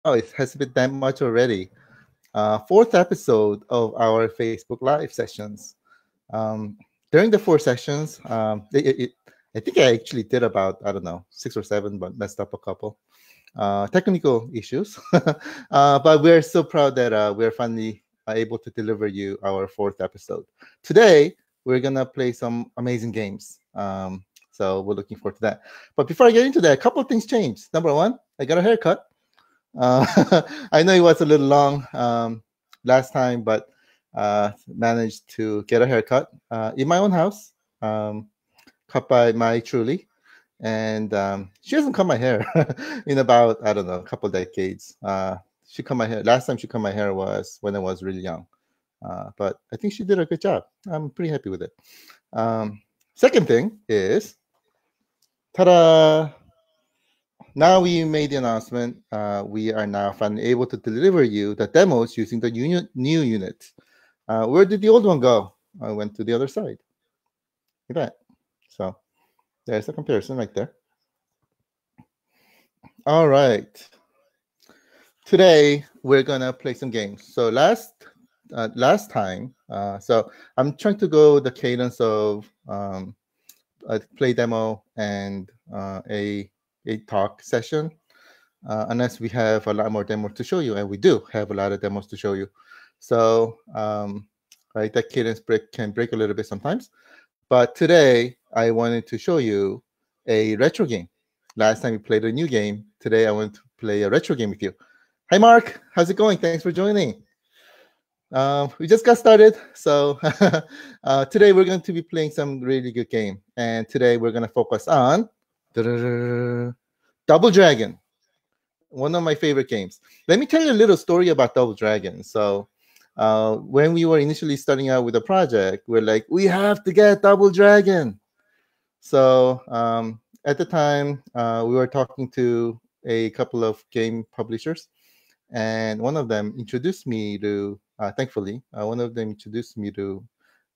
Oh, it has been that much already. Fourth episode of our Facebook Live sessions. Um, During the four sessions, I think I actually did about, I don't know, six or seven, but messed up a couple. Technical issues. But we're so proud that we're finally able to deliver you our fourth episode. Today, we're going to play some amazing games. So we're looking forward to that. But before I get into that, a couple of things changed. Number one, I got a haircut. I know it was a little long last time, but managed to get a haircut in my own house, cut by my Truly. And she hasn't cut my hair in about, I don't know, a couple decades. She cut my hair. Last time she cut my hair was when I was really young. But I think she did a good job. I'm pretty happy with it. Second thing is, ta-da! Now we made the announcement. We are now finally able to deliver you the demos using the new unit. Where did the old one go? I went to the other side. Look at that. So there's a comparison right there. All right. Today we're gonna play some games. So last time, so I'm trying to go the cadence of a play demo and a talk session. Unless we have a lot more demos to show you, and we do have a lot of demos to show you. So, right, that cadence can break a little bit sometimes. But today, I wanted to show you a retro game. Last time we played a new game. Today, I want to play a retro game with you. Hi, Mark. How's it going? Thanks for joining. We just got started. So today, we're going to be playing some really good game. And today, we're going to focus on Double Dragon. One of my favorite games. Let me tell you a little story about Double Dragon. So when we were initially starting out with the project, we're like, we have to get Double Dragon. So at the time, we were talking to a couple of game publishers, and one of them introduced me to, thankfully, one of them introduced me to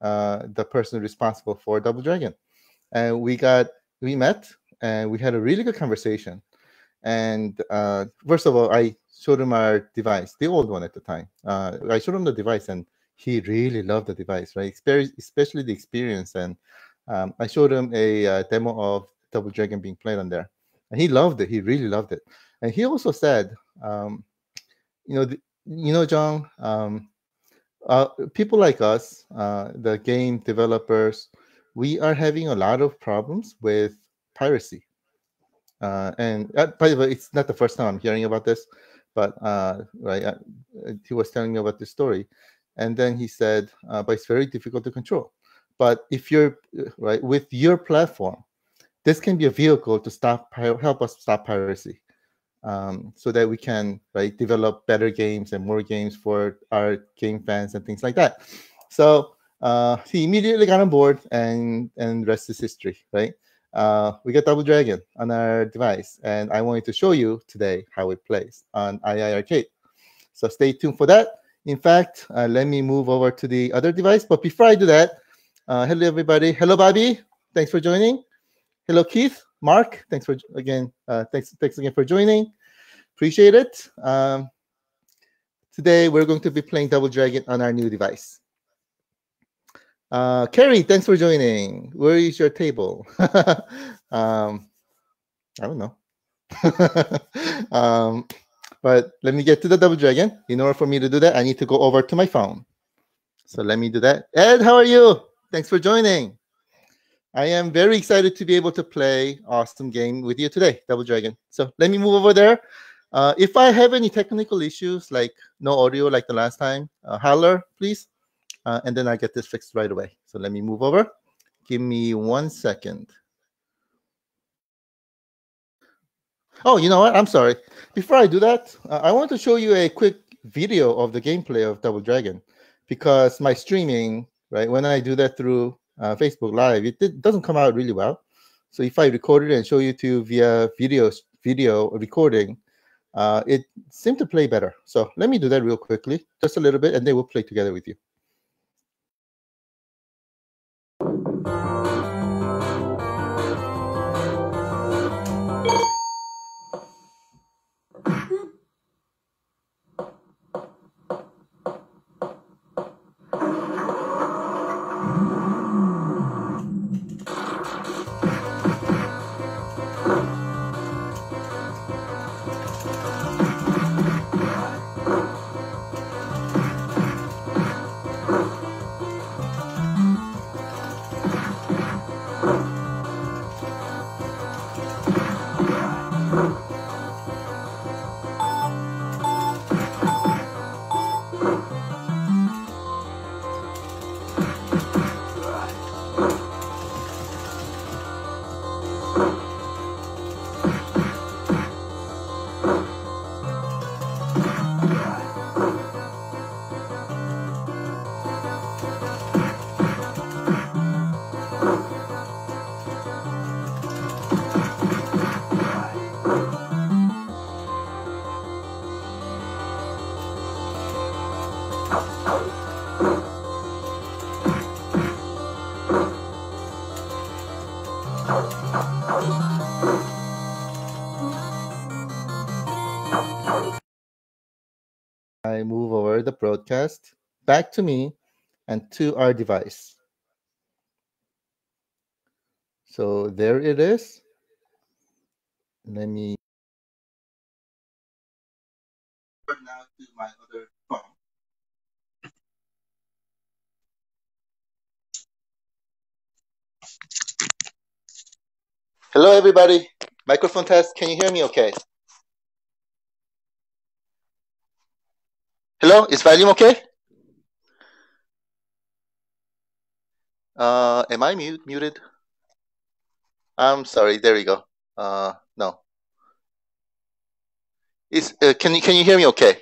the person responsible for Double Dragon. And we met, and we had a really good conversation. And first of all, I showed him our device, the old one at the time. I showed him the device, and he really loved the device, right? Especially the experience. And I showed him a demo of Double Dragon being played on there, and he loved it. He really loved it. And he also said, John, people like us, the game developers, we are having a lot of problems with piracy. And by the way, it's not the first time I'm hearing about this, but right, he was telling me about this story, and then he said, "But it's very difficult to control. But if you're right with your platform, this can be a vehicle to help us stop piracy, so that we can develop better games and more games for our game fans and things like that." So he immediately got on board, and rest is history, right? We got Double Dragon on our device, and I wanted to show you today how it plays on II Arcade. So stay tuned for that. In fact, let me move over to the other device. But before I do that, hello everybody. Hello Bobby. Thanks for joining. Hello Keith, Mark. Thanks again for joining. Appreciate it. Today we're going to be playing Double Dragon on our new device. Carrie, thanks for joining. Where is your table? I don't know. But let me get to the Double Dragon. In order for me to do that, I need to go over to my phone. So let me do that. Ed, how are you? Thanks for joining. I am very excited to be able to play awesome game with you today, Double Dragon. So let me move over there. If I have any technical issues, like no audio like the last time, holler, please. And then I get this fixed right away. So let me move over. Give me 1 second. Oh, you know what? I'm sorry. Before I do that, I want to show you a quick video of the gameplay of Double Dragon, because my streaming, right, when I do that through Facebook Live, it doesn't come out really well. So if I record it and show you to via video recording, it seemed to play better. So let me do that real quickly, just a little bit, and then we'll play together with you. I move over the broadcast back to me and to our device. So there it is. Let me now to my other phone. Hello, everybody. Microphone test. Can you hear me okay? Hello, is volume okay? Am I muted? I'm sorry. There we go. No. Can you hear me okay?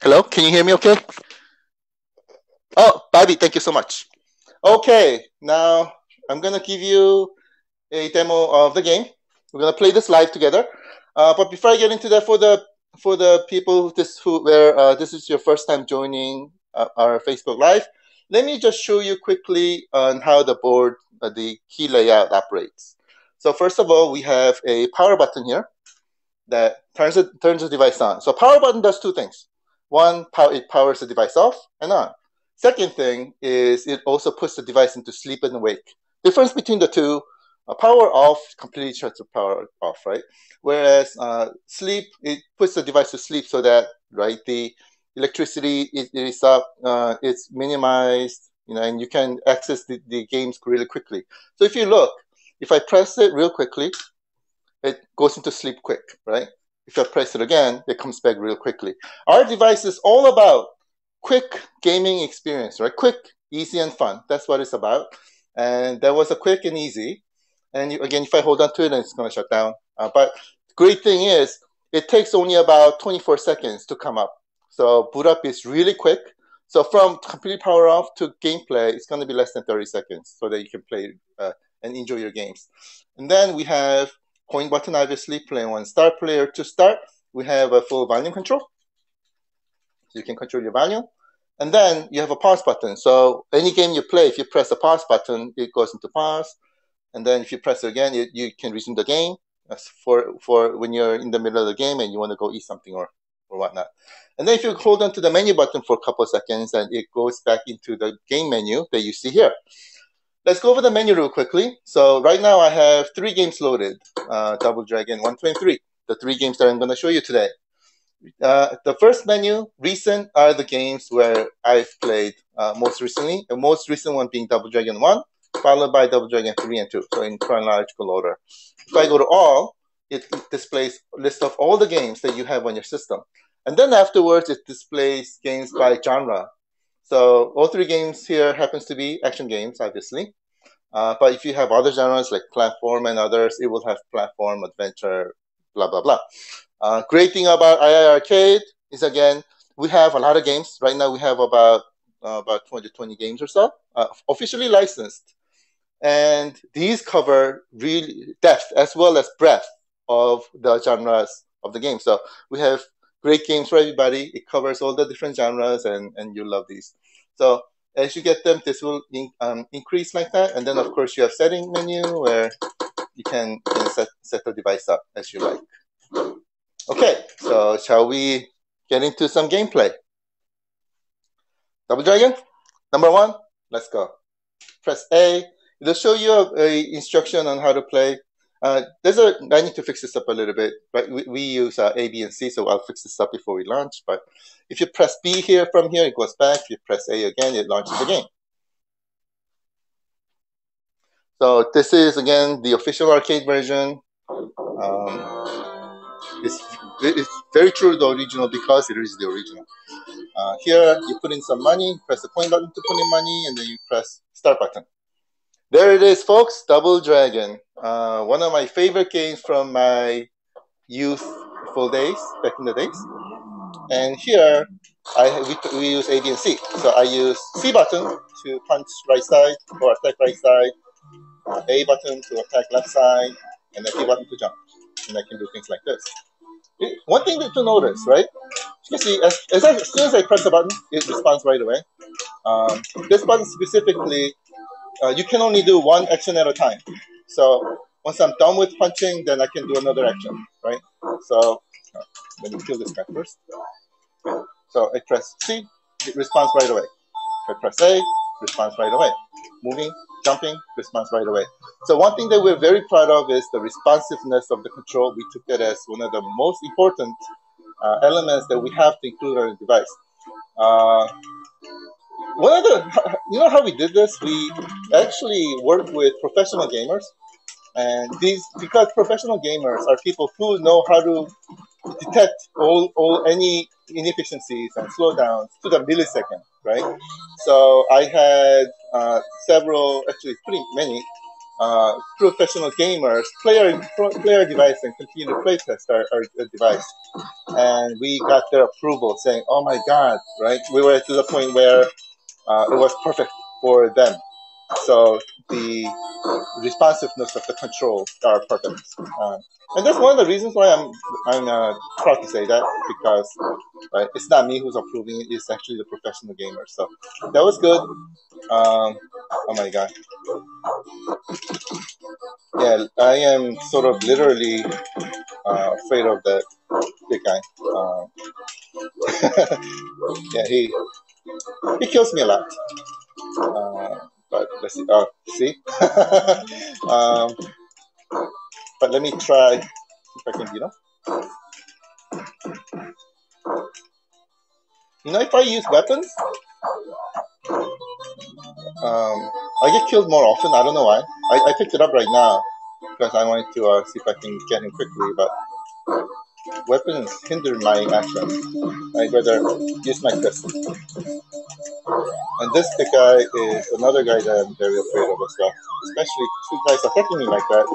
Hello, can you hear me okay? Oh, Bobby, thank you so much. Okay, now I'm gonna give you a demo of the game. We're gonna play this live together. But before I get into that, for the people this is your first time joining our Facebook Live, let me just show you quickly on how the board, the key layout operates. So first of all, we have a power button here that turns the device on. So power button does two things. One, it powers the device off and on. Second thing is it also puts the device into sleep and wake. Difference between the two, power off completely shuts the power off, right? Whereas sleep, it puts the device to sleep so that, right, the electricity is up, it's minimized, and you can access the games really quickly. So if you look, if I press it real quickly, it goes into sleep quick, right? If I press it again, it comes back real quickly. Our device is all about quick gaming experience, right? Quick, easy, and fun. That's what it's about. And that was a quick and easy. And again, if I hold on to it, it's going to shut down. But the great thing is, it takes only about 24 seconds to come up. So boot up is really quick. So from complete power off to gameplay, it's going to be less than 30 seconds so that you can play and enjoy your games. And then we have point button, obviously, playing one star player to start. We have a full volume control. So you can control your volume. And then you have a pause button. So any game you play, if you press the pause button, it goes into pause. And then if you press it again, you can resume the game for when you're in the middle of the game and you want to go eat something or whatnot. And then if you hold on to the menu button for a couple of seconds, and it goes back into the game menu that you see here. Let's go over the menu real quickly. So right now I have 3 games loaded, Double Dragon 1, 2, and 3, the 3 games that I'm going to show you today. The first menu, recent, are the games where I've played most recently. The most recent one being Double Dragon 1, followed by Double Dragon 3 and 2, so in chronological order. If I go to all, it displays a list of all the games that you have on your system. And then afterwards, it displays games by genre. So all 3 games here happens to be action games, obviously. But if you have other genres like platform and others, it will have platform, adventure, blah, blah, blah. Great thing about II Arcade is, again, we have a lot of games. Right now we have about 220 games or so, officially licensed. And these cover really depth as well as breadth of the genres of the game. So we have great games for everybody. It covers all the different genres, and you'll love these. So as you get them, this will increase like that. And then, of course, you have setting menu where you can set the device up as you like. Okay, so shall we get into some gameplay? Double Dragon, number 1, let's go. Press A. It'll show you a instruction on how to play. I need to fix this up a little bit. Right? We use A, B, and C, so I'll fix this up before we launch. But if you press B here from here, it goes back. If you press A again, it launches the game. So this is, again, the official arcade version. It's very true to the original because it is the original. Here, you put in some money, press the point button to put in money, and then you press start button. There it is, folks, Double Dragon. One of my favorite games from my youthful days, back in the days. And here, we use A, B, and C. So I use C button to punch right side or attack right side, A button to attack left side, and then B button to jump. And I can do things like this. One thing to notice, right? You see, as soon as I press the button, it responds right away. This button specifically, you can only do one action at a time. So once I'm done with punching, then I can do another action, right? So let me kill this guy first. So I press C, it responds right away. If I press A, responds right away. Moving, jumping, responds right away. So one thing that we're very proud of is the responsiveness of the control. We took that as one of the most important elements that we have to include on the device. One of the, you know how we did this? We actually worked with professional gamers, and because professional gamers are people who know how to detect any inefficiencies and slowdowns to the millisecond, right? So I had several, actually pretty many, professional gamers play our device and continue to play test our device. And we got their approval saying, oh my God, right? We were to the point where it was perfect for them. So the responsiveness of the control are perfect. And that's one of the reasons why I'm proud to say that, because right, it's not me who's approving it, it's actually the professional gamers. So that was good. Oh my God. Yeah, I am sort of literally afraid of that big guy. Yeah, he kills me a lot. But let's see. See? But let me try if I can, if I use weapons, I get killed more often. I don't know why. I picked it up right now because I wanted to see if I can get him quickly, but weapons hinder my actions. I'd rather use my fist. And this guy is another guy that I'm very afraid of as well. Especially two guys attacking me like that.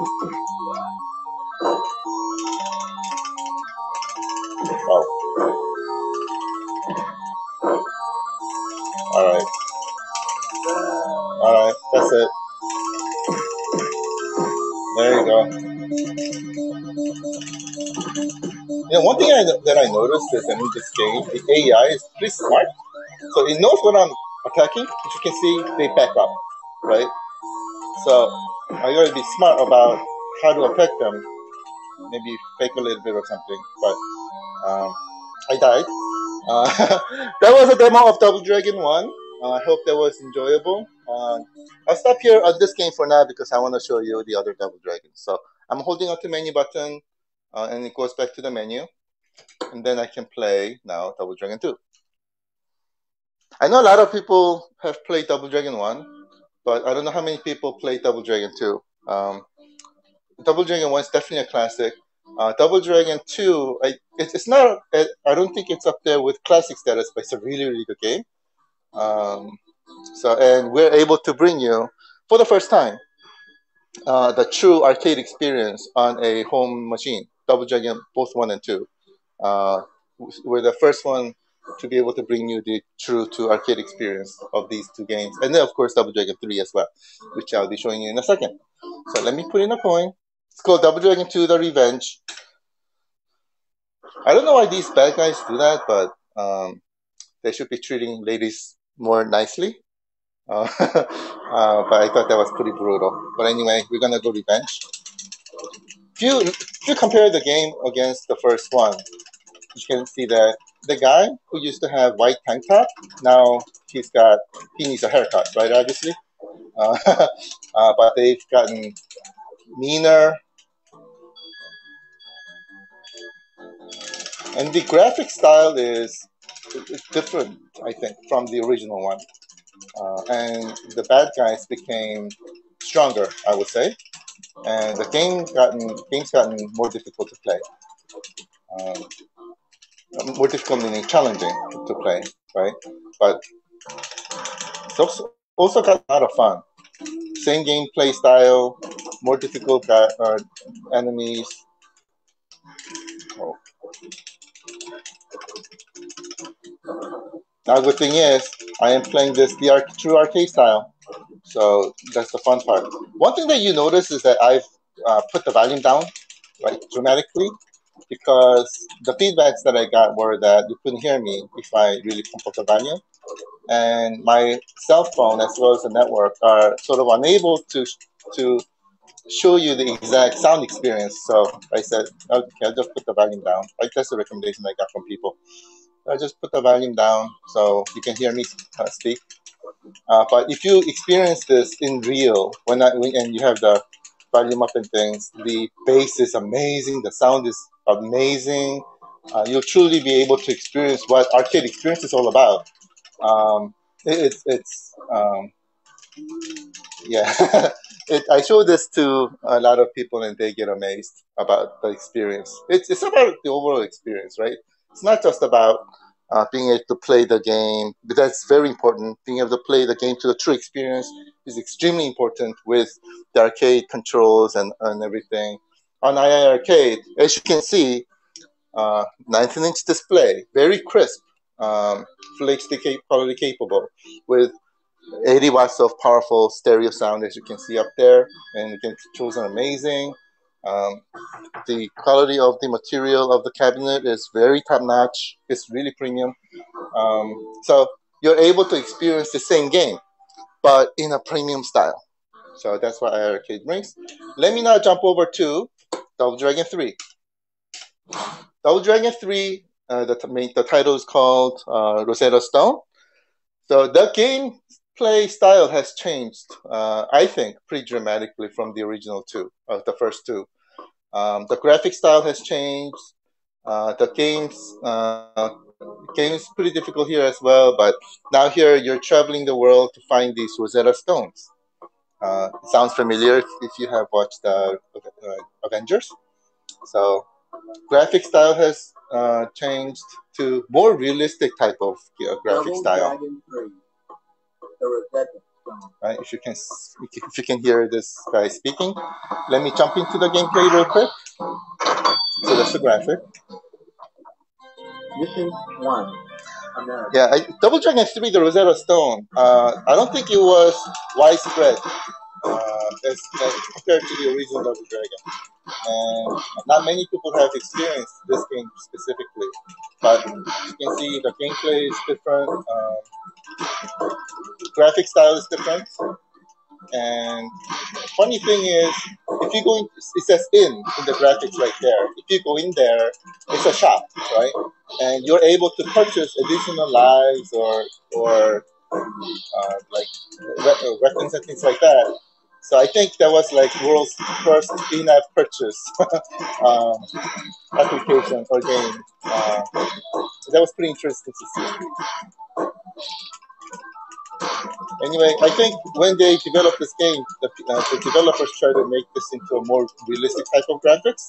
Wow. Alright. Alright, that's it. There you go. One thing that I noticed is that in this game, the AI is pretty smart. So it knows when I'm attacking. As you can see, they back up, right? So I gotta be smart about how to attack them. Maybe fake a little bit or something. But I died. That was a demo of Double Dragon 1. I hope that was enjoyable. I'll stop here on this game for now because I want to show you the other Double Dragons. So I'm holding on to menu button, and it goes back to the menu. And then I can play now Double Dragon 2. I know a lot of people have played Double Dragon 1, but I don't know how many people play Double Dragon 2. Double Dragon 1 is definitely a classic. Double Dragon 2, it's not, I don't think it's up there with classic status, but it's a really, really good game. And we're able to bring you, for the first time, the true arcade experience on a home machine. Double Dragon, both 1 and 2. We're the first one to be able to bring you the true to arcade experience of these two games. And then, of course, Double Dragon 3 as well, which I'll be showing you in a second. So let me put in a coin. It's called Double Dragon 2 The Revenge. I don't know why these bad guys do that, but they should be treating ladies more nicely. But I thought that was pretty brutal. But anyway, we're going to go Revenge. If you compare the game against the first one, you can see that the guy who used to have white tank top, now he needs a haircut, right, obviously. But they've gotten meaner. And the graphic style is different, I think, from the original one. And the bad guys became stronger, I would say. And the game's gotten more difficult to play. More difficult meaning challenging to play, right? But it's also got a lot of fun. Same gameplay style, more difficult enemies. Oh. Now, the thing is, I am playing this the true arcade style, so that's the fun part. One thing that you notice is that I've put the volume down, right, dramatically, because the feedbacks that I got were that you couldn't hear me if I really pump up the volume, and my cell phone as well as the network are sort of unable to show you the exact sound experience. So I said, okay, I'll just put the volume down. Like that's the recommendation I got from people. I just put the volume down so you can hear me speak. But if you experience this in real, and you have the volume up and things, the bass is amazing, the sound is amazing. You'll truly be able to experience what arcade experience is all about. Um, it's yeah. I show this to a lot of people and they get amazed about the experience. It's about the overall experience, right? It's not just about being able to play the game, but that's very important. Being able to play the game to the true experience is extremely important with the arcade controls and everything. On II Arcade, as you can see, 19-inch display, very crisp, full HD quality capable, with 80 watts of powerful stereo sound, as you can see up there, and the controls are amazing. The quality of the material of the cabinet is very top notch. It's really premium. So you're able to experience the same game, but in a premium style. So that's what iArcade brings. Let me now jump over to Double Dragon 3. Double Dragon 3, the title is called Rosetta Stone. So the gameplay style has changed, I think, pretty dramatically from the original two, the first two. The graphic style has changed. The game's pretty difficult here as well, but now here you're traveling the world to find these Rosetta Stones. It sounds familiar if you have watched Avengers. So graphic style has changed to more realistic type of graphic style. Right, if you can hear this guy speaking, let me jump into the gameplay real quick. So that's the graphic. Mission 1. Yeah, Double Dragon 3, the Rosetta Stone. I don't think it was widespread as compared to the original Double Dragon. And not many people have experienced this game specifically. But you can see the gameplay is different. Graphic style is different. And funny thing is, if you go in, it says in the graphics right there. If you go in there, it's a shop, right? And you're able to purchase additional lives or like weapons and things like that. So I think that was like world's first in-app purchase application or game. That was pretty interesting to see. Anyway, I think when they developed this game, the developers tried to make this into a more realistic type of graphics.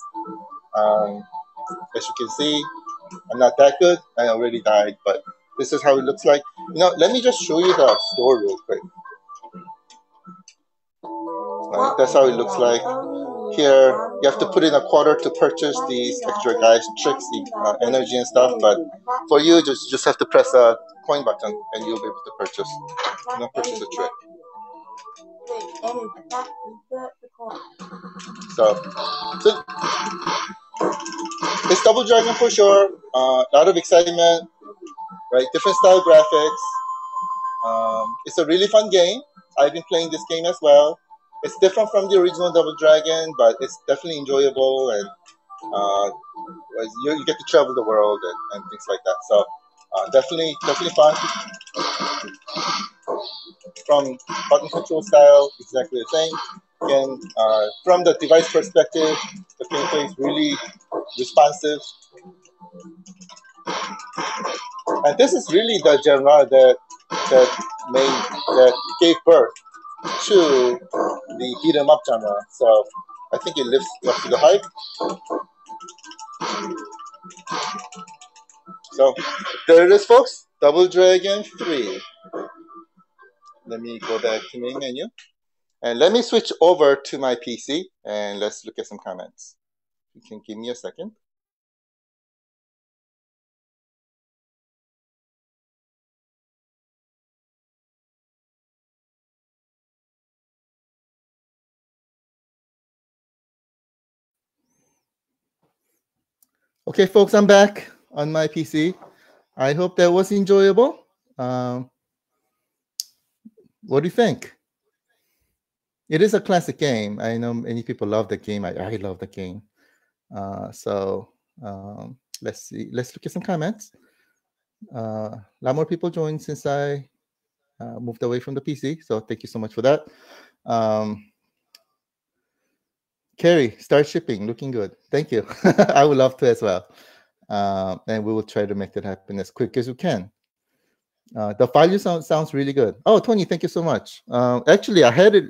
As you can see, I'm not that good. I already died, but this is how it looks like. Let me just show you the store real quick. Right, that's how it looks like. Here, you have to put in a quarter to purchase these extra guys, tricks, energy and stuff. But for you, just have to press a coin button and you'll be able to purchase. Purchase a trick. So it's Double Dragon for sure. A lot of excitement, right? Different style graphics. It's a really fun game. I've been playing this game as well. It's different from the original Double Dragon, but it's definitely enjoyable, and you get to travel the world and things like that. So definitely fun. From button control style, exactly the same. Again, from the device perspective, the gameplay is really responsive. And this is really the genre that gave birth to the beat 'em up genre. So I think it lives up to the hype. So there it is, folks. Double Dragon 3. Let me go back to main menu. And let me switch over to my PC and let's look at some comments. You can give me a second. Okay, folks, I'm back on my PC. I hope that was enjoyable. What do you think? It is a classic game. I know many people love the game. I love the game. So let's see. Let's look at some comments. A lot more people joined since I moved away from the PC. So thank you so much for that. Carrie, start shipping. Looking good. Thank you. I would love to as well. And we will try to make that happen as quick as we can. The value sounds really good. Oh, Tony, thank you so much. Actually, I had it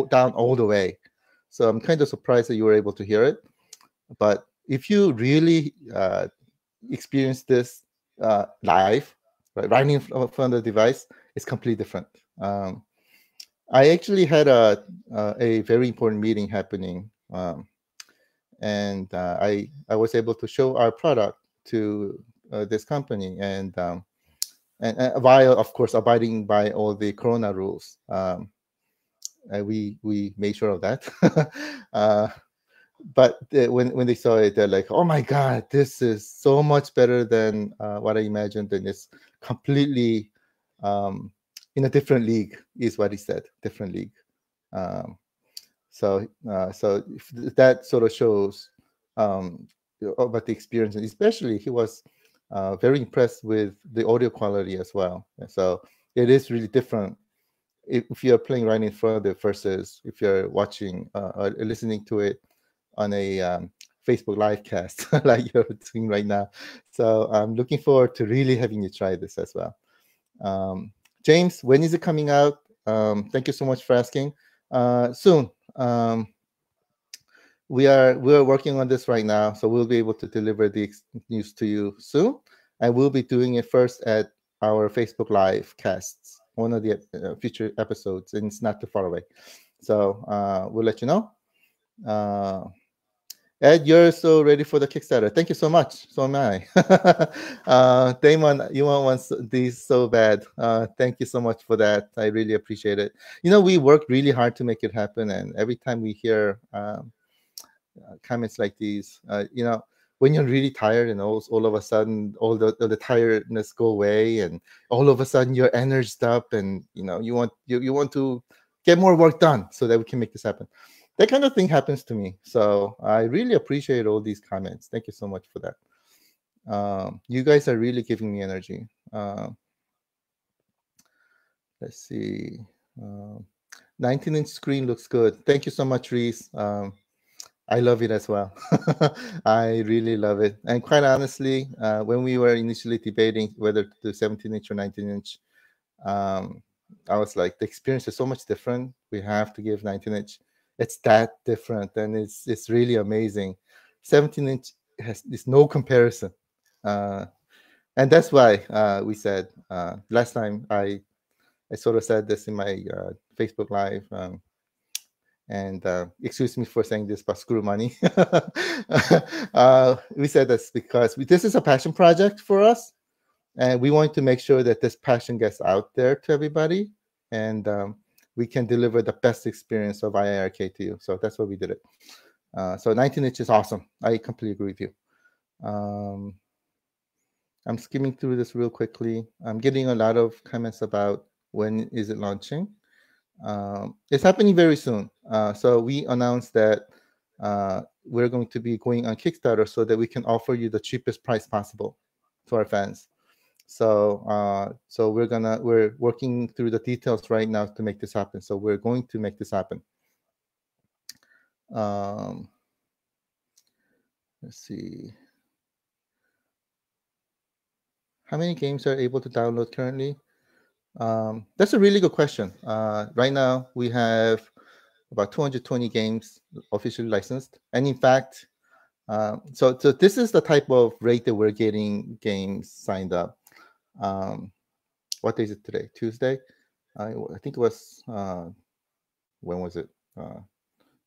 down all the way. So I'm kind of surprised that you were able to hear it. But if you really experience this live, right in front of the device, it's completely different. I actually had a very important meeting happening, and I was able to show our product to this company, and while of course abiding by all the Corona rules. We made sure of that. But when they saw it, they're like, "Oh my God, this is so much better than what I imagined, and it's completely in a different league," is what he said. Different league. So that sort of shows about the experience, and especially he was very impressed with the audio quality as well. And so it is really different if you're playing right in front of it versus if you're watching or listening to it on a Facebook live cast like you're doing right now. So I'm looking forward to really having you try this as well. James, when is it coming out? Thank you so much for asking. Soon. We're working on this right now, so we'll be able to deliver the news to you soon. And we'll be doing it first at our Facebook live casts, one of the future episodes, and it's not too far away. So we'll let you know. Ed, you're so ready for the Kickstarter. Thank you so much. So am I. Damon, you want these so bad. Thank you so much for that. I really appreciate it. We worked really hard to make it happen, and every time we hear comments like these, when you're really tired and all of a sudden all the tiredness go away, and all of a sudden you're energized up, and you want to get more work done so that we can make this happen. That kind of thing happens to me. So I really appreciate all these comments. Thank you so much for that. You guys are really giving me energy. Let's see. 19-inch screen looks good. Thank you so much, Reese. I love it as well. I really love it. And quite honestly, when we were initially debating whether to do 17-inch or 19-inch, I was like, the experience is so much different. We have to give 19-inch. It's that different, and it's really amazing. 17-inch is no comparison, and that's why we said last time I sort of said this in my Facebook Live. And excuse me for saying this, but screw money. We said this because this is a passion project for us, and we want to make sure that this passion gets out there to everybody, and we can deliver the best experience of IARK to you. So that's why we did it. So 19-inch is awesome. I completely agree with you. I'm skimming through this real quickly. I'm getting a lot of comments about when is it launching. It's happening very soon. So we announced that we're going to be going on Kickstarter so that we can offer you the cheapest price possible to our fans. So we're working through the details right now to make this happen. So we're going to make this happen. Let's see. How many games are able to download currently? That's a really good question. Right now, we have about 220 games officially licensed. And in fact, so this is the type of rate that we're getting games signed up. What day is it today? Tuesday? I think it was, when was it?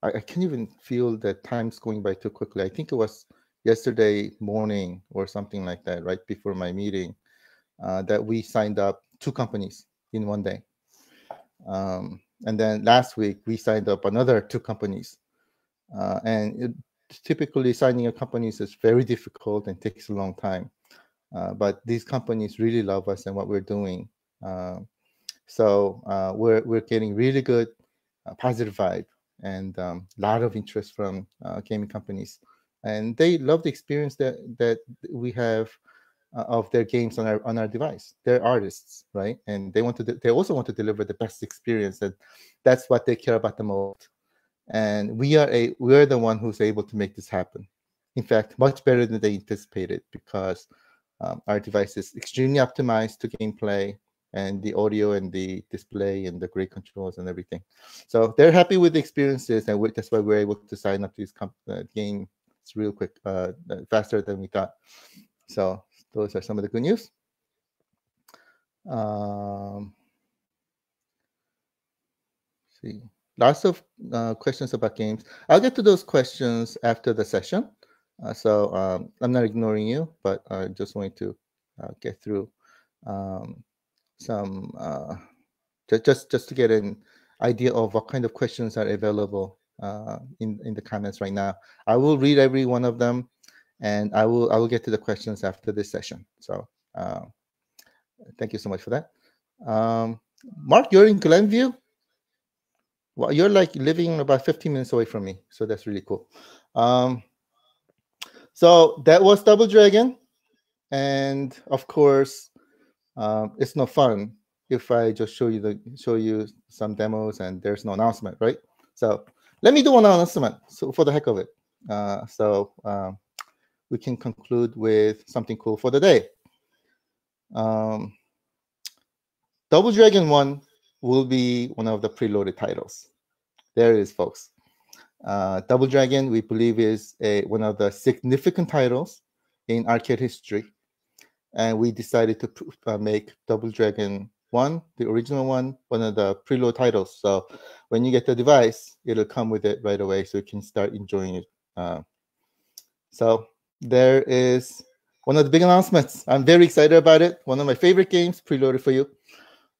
I can't even feel that time's going by too quickly. I think it was yesterday morning or something like that, right before my meeting, that we signed up 2 companies in one day. And then last week we signed up another 2 companies. And typically signing a company is very difficult and takes a long time. But these companies really love us and what we're doing. So we're getting really good positive vibe and a lot of interest from gaming companies, and they love the experience that we have of their games on our device. They're artists, right? And they also want to deliver the best experience, and that's what they care about the most. And we're the one who's able to make this happen. In fact, much better than they anticipated, because our device is extremely optimized to gameplay, and the audio and the display and the great controls and everything. So they're happy with the experiences, and that's why we're able to sign up to these games real quick, faster than we thought. So those are some of the good news. See, lots of questions about games. I'll get to those questions after the session. So I'm not ignoring you, but I just wanted to get through some just to get an idea of what kind of questions are available in the comments right now. I will read every one of them, and I will get to the questions after this session. So thank you so much for that. Mark, you're in Glenview. Well, you're like living about 15 minutes away from me, so that's really cool. So that was Double Dragon, and of course, it's no fun if I just show you some demos and there's no announcement, right? So let me do an announcement, so for the heck of it, so we can conclude with something cool for the day. Double Dragon 1 will be one of the preloaded titles. There it is, folks. Double Dragon, we believe, is one of the significant titles in arcade history. And we decided to make Double Dragon 1, the original one of the preload titles. So when you get the device, it'll come with it right away, so you can start enjoying it. So there is one of the big announcements. I'm very excited about it. One of my favorite games preloaded for you.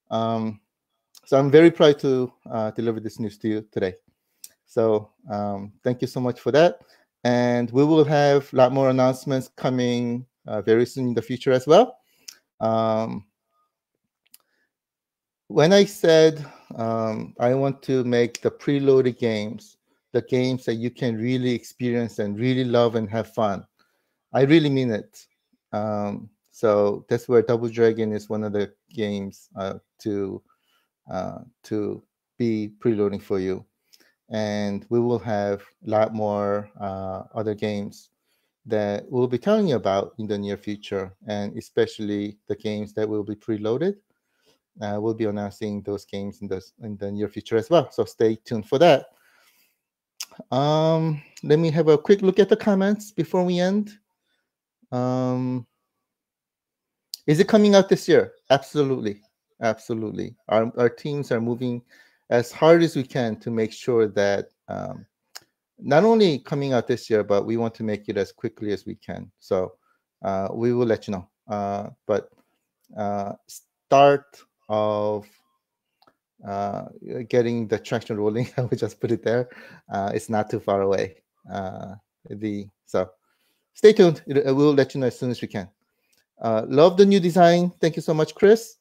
So I'm very proud to deliver this news to you today. So thank you so much for that. And we will have a lot more announcements coming very soon in the future as well. When I said I want to make the preloaded games, the games that you can really experience and really love and have fun, I really mean it. So that's where Double Dragon is one of the games to be preloading for you. And we will have a lot more other games that we'll be telling you about in the near future, and especially the games that will be preloaded. We'll be announcing those games in the near future as well. So stay tuned for that. Let me have a quick look at the comments before we end. Is it coming out this year? Absolutely. Absolutely. Our teams are moving as hard as we can to make sure that not only coming out this year, but we want to make it as quickly as we can. So we will let you know. But start of getting the traction rolling, I would just put it there. It's not too far away. So stay tuned. We'll let you know as soon as we can. Love the new design. Thank you so much, Chris.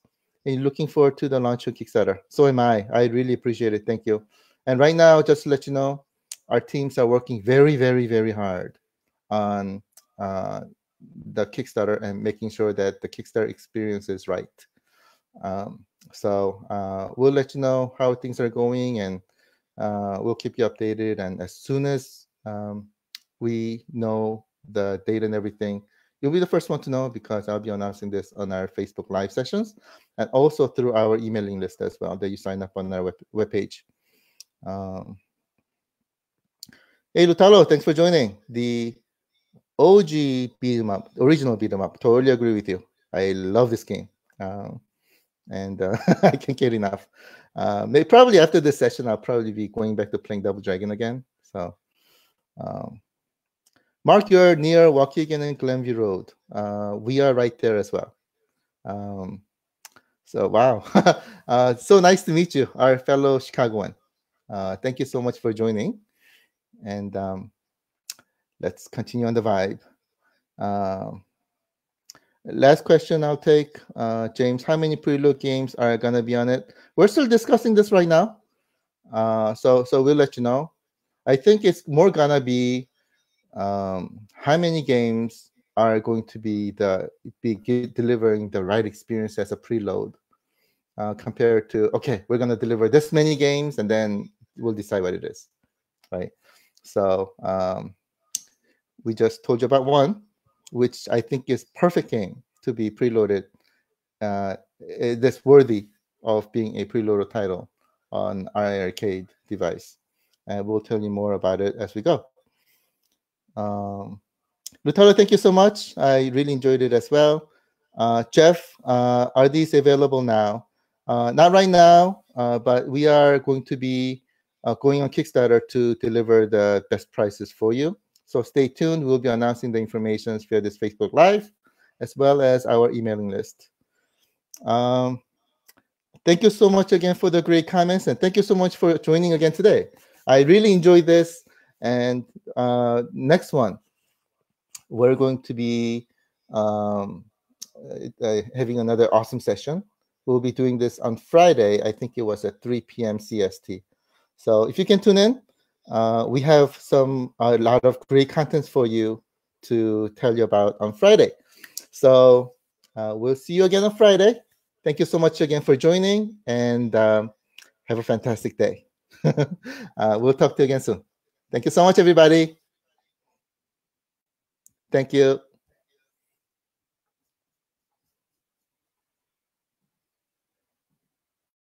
And looking forward to the launch of Kickstarter. So am I. I really appreciate it. Thank you. And right now, just to let you know, our teams are working very, very, very hard on the Kickstarter and making sure that the Kickstarter experience is right. So we'll let you know how things are going, and we'll keep you updated. And as soon as we know the date and everything, you'll be the first one to know, because I'll be announcing this on our Facebook Live sessions and also through our emailing list as well that you sign up on our webpage. Hey, Lutalo, thanks for joining. The OG beat 'em up, original beat 'em up. Totally agree with you. I love this game. And I can't get enough. Maybe probably after this session, I'll probably be going back to playing Double Dragon again. So, Mark, you're near Waukegan and Glenview Road. We are right there as well. So, wow. So nice to meet you, our fellow Chicagoan. Thank you so much for joining. And let's continue on the vibe. Um, Last question I'll take, James. How many preload games are gonna be on it? We're still discussing this right now, so we'll let you know. I think it's more gonna be how many games are going to be delivering the right experience as a preload, compared to, okay, we're gonna deliver this many games and then we'll decide what it is, right? So we just told you about one, which I think is perfect game to be preloaded. That's worthy of being a preloaded title on our arcade device, and we'll tell you more about it as we go. Lutalo, thank you so much. I really enjoyed it as well. Jeff, are these available now? Not right now, but we are going to be going on Kickstarter to deliver the best prices for you. So stay tuned. We'll be announcing the information via this Facebook Live, as well as our emailing list. Thank you so much again for the great comments, and thank you so much for joining again today. I really enjoyed this, and next one, we're going to be having another awesome session. We'll be doing this on Friday. I think it was at 3 p.m. CST. So if you can tune in, we have a lot of great contents for you to tell you about on Friday. So we'll see you again on Friday. Thank you so much again for joining, and have a fantastic day. We'll talk to you again soon. Thank you so much, everybody. Thank you.